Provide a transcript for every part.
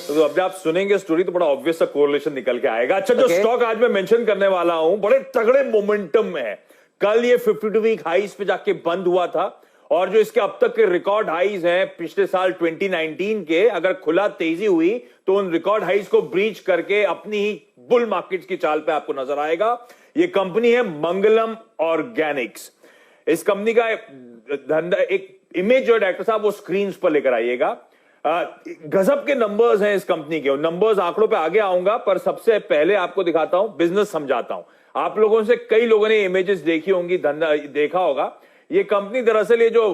तो अभी आप सुनेंगे स्टोरी तो बड़ा ऑब्वियस सा कोरिलेशन निकल के आएगा। अच्छा, जो स्टॉक आज मैं मेंशन करने वाला हूं बड़े तगड़े मोमेंटम में है। कल ये 52 वीक हाईज पे जाके बंद हुआ था और जो इसके अब तक के रिकॉर्ड हाईज हैं पिछले साल 2019 के, अगर खुला तेजी हुई तो उन रिकॉर्ड हाईज को ब्रीच करके अपनी ही बुल मार्केट्स की चाल पे आपको नजर आएगा। ये कंपनी है मंगलम ऑर्गेनिक्स। इस कंपनी का धंधा, एक इमेज जो डायरेक्टर साहब वो स्क्रीन पर लेकर आइएगा। गजब के नंबर्स हैं इस कंपनी के। नंबर्स आंकड़ों पे आगे आऊंगा, पर सबसे पहले आपको दिखाता हूं, बिजनेस समझाता हूं। आप लोगों से कई लोगों ने इमेजेस देखी होंगी, धंधा देखा होगा। ये कंपनी दरअसल ये जो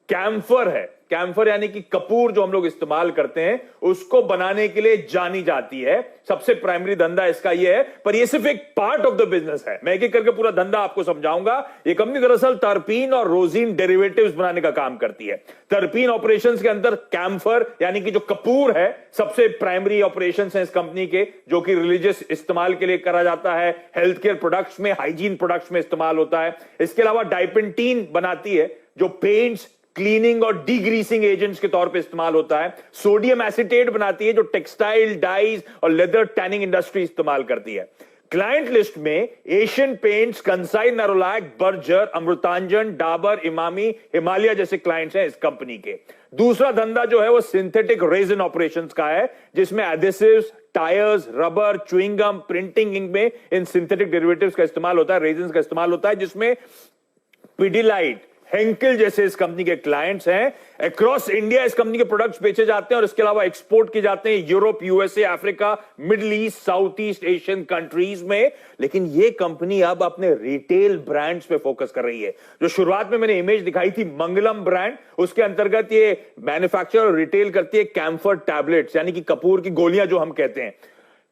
कैम्फर है, कैम्फर यानी कि कपूर जो हम लोग इस्तेमाल करते हैं, उसको बनाने के लिए जानी जाती है। सबसे प्राइमरी धंधा इसका ये है, पर ये सिर्फ एक पार्ट ऑफ द बिजनेस है। मैं एक एक करके पूरा धंधा आपको समझाऊंगा। ये कंपनी दरअसल टर्पीन और रोजीन डेरिवेटिव्स बनाने का काम करती है। टर्पीन ऑपरेशंस के अंदर कैम्फर यानी कि जो कपूर है, सबसे प्राइमरी ऑपरेशंस हैं इस कंपनी के, जो कि रिलीजियस इस्तेमाल के लिए करा जाता है, हेल्थ केयर प्रोडक्ट्स में, हाइजीन प्रोडक्ट्स में इस्तेमाल होता है। इसके अलावा डाइपेंटीन बनाती है जो पेंट्स, क्लीनिंग और डीग्रीसिंग एजेंट्स के तौर पे इस्तेमाल होता है। सोडियम एसीटेट बनाती है जो टेक्सटाइल, डाइज और लेदर टैनिंग इंडस्ट्री इस्तेमाल करती है। क्लाइंट लिस्ट में Asian paints, Kansai Nerolac, Berger, Amrutanjan, Dabur, Emami, Himalaya जैसे क्लाइंट्स हैं इस कंपनी के। दूसरा धंधा जो है वो सिंथेटिक रेजिन ऑपरेशंस का है, जिसमें adhesives, tyres, rubber, chewing gum, printing ink में इन सिंथेटिक डेरिवेटिव्स का इस्तेमाल होता है, रेजिन्स का इस्तेमाल होता है, जिसमें पिडिलाइट, हेंकेल जैसे इस कंपनी के क्लाइंट्स हैं। अक्रॉस इंडिया इस कंपनी के प्रोडक्ट्स बेचे जाते हैं और इसके अलावा एक्सपोर्ट किए जाते हैं Europe, USA, Africa, middle east, south east Asian countries में। लेकिन ये कंपनी अब अपने रिटेल ब्रांड्स पे फोकस कर रही है। जो शुरुआत में मैंने इमेज दिखाई थी मंगलम ब्रांड, उसके अंतर्गत ये मैन्युफैक्चर और रिटेल करती है कैम्फर टैबलेट्स यानी कि कपूर की गोलियां जो हम कहते हैं।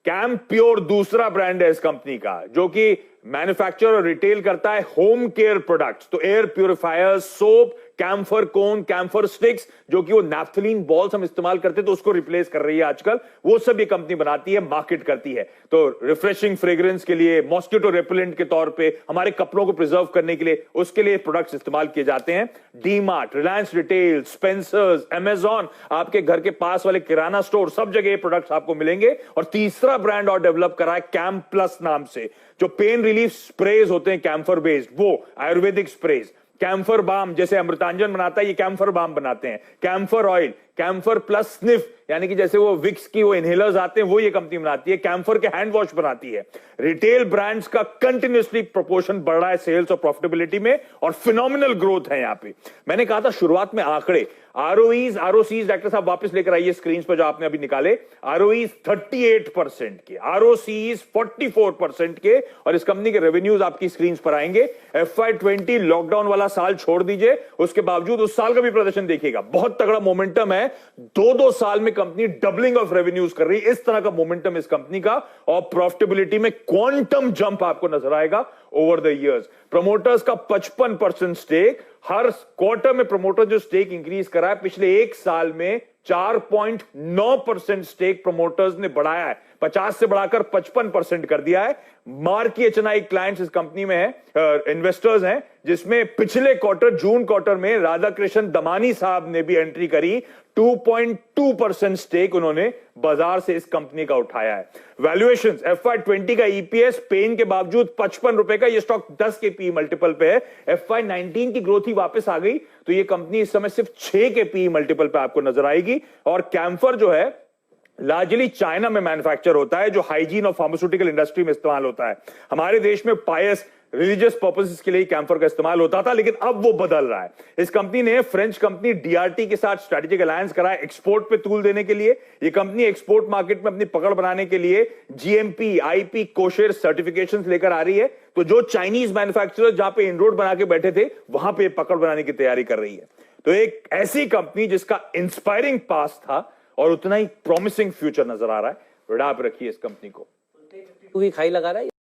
कैम प्योर दूसरा ब्रांड है इस कंपनी का, जो कि मैन्युफैक्चर और रिटेल करता है होम केयर प्रोडक्ट्स, तो एयर प्यूरिफायर, सोप, कैम्फर कोन, कैम्फर स्टिक्स, जो कि वो नैफ्थलीन बॉल्स हम इस्तेमाल करते हैं तो उसको रिप्लेस कर रही है आजकल, वो सब ये कंपनी बनाती है, मार्केट करती है। तो रिफ्रेशिंग फ्रेग्रेंस के लिए, मॉस्किटो रेपेलेंट के तौर पे, हमारे कपड़ों को प्रिजर्व करने के लिए, उसके लिए प्रोडक्ट्स इस्तेमाल किए जाते हैं। DMart, Reliance retail, Spencer's, Amazon, आपके घर के पास वाले किराना स्टोर, सब जगह ये प्रोडक्ट्स आपको मिलेंगे। और तीसरा ब्रांड और डेवलप करा है कैम प्लस नाम से, जो पेन रिलीफ स्प्रेज होते हैं कैम्फर बेस्ड, वो आयुर्वेदिक स्प्रेज। कैम्फर बाम, जैसे अमृतांजन बनाता है, ये कैम्फर बाम बनाते हैं। Camphor oil, camphor plus sniff यानी कि जैसे वो विक्स की वो इनहेलर्स आते हैं, वो ये कंपनी बनाती है। कैम्फर के हैंड वॉश बनाती है। रिटेल ब्रांड्स का कंटिन्यूअसली प्रोपोर्शन बढ़ रहा है सेल्स और प्रॉफिटेबिलिटी में, और फिनोमिनल ग्रोथ है यहां पे। मैंने कहा था शुरुआत में आंकड़े, आरओईज, आरओसीज, डॉक्टर साहब वापस लेकर आइए स्क्रीन पर जो आपने अभी निकाले। आरओईज 38% के, आरओसीज 44% के, और इस कंपनी के रेवेन्यूज आपकी स्क्रीन पर आएंगे। FY20 लॉकडाउन वाला साल छोड़ दीजिए, उसके बावजूद उस साल का भी प्रदर्शन देखिएगा, बहुत तगड़ा मोमेंटम है। 2-2 साल में कंपनी डबलिंग ऑफ रेवेन्यूज कर रही है। इस तरह का मोमेंटम इस कंपनी का, और प्रॉफिटेबिलिटी में क्वांटम जंप आपको नजर आएगा ओवर द इयर्स। प्रमोटर्स का 55% स्टेक, हर क्वार्टर में प्रमोटर जो स्टेक इंक्रीज करा है, पिछले एक साल में 4.9% स्टेक प्रमोटर्स ने बढ़ाया है, 50 से बढ़ाकर 55% कर दिया है। मार्की एचएनआई क्लाइंट्स इस कंपनी में है, इन्वेस्टर्स हैं, जिसमें पिछले क्वार्टर, जून क्वार्टर में राधाकृष्ण दमानी साहब ने भी एंट्री करी। 2.2% स्टेक उन्होंने बाजार से इस कंपनी का उठाया है। वैल्यूएशंस, FY20 का ईपीएस पेन के बावजूद 55 रुपए का, ये स्टॉक 10 के पी मल्टीपल पे है। FY19 की ग्रोथ ही वापस आ गई, तो ये कंपनी इस समय सिर्फ 6 के पी मल्टीपल पे आपको नजर आएगी। और कैम्फर जो है लार्जली चाइना में मैन्युफैक्चर होता है, जो हाइजीन और फार्मास्यूटिकल इंडस्ट्री में इस्तेमाल होता है। हमारे देश में पायस, रिलीजियस पर्पसेस के लिए कैम्फर का इस्तेमाल होता था, लेकिन अब वो बदल रहा है। इस कंपनी ने फ्रेंच कंपनी डीआरटी के साथ स्ट्रेटेजिक अलायंस करा है एक्सपोर्ट पे तूल देने के लिए। ये कंपनी एक्सपोर्ट मार्केट में अपनी पकड़ बनाने के लिए जीएमपी, आईपी, कोशेर सर्टिफिकेशंस लेकर आ रही है। तो जो चाइनीज मैन्युफैक्चरर जहां पे इनरोड बना के बैठे थे, वहां पे पकड़ बनाने की तैयारी कर रही है। तो एक ऐसी कंपनी जिसका इंस्पायरिंग पास्ट था और उतना ही प्रॉमिसिंग फ्यूचर नजर आ रहा है। आप रखिए इस कंपनी को। वीक हाई लगा रहा है।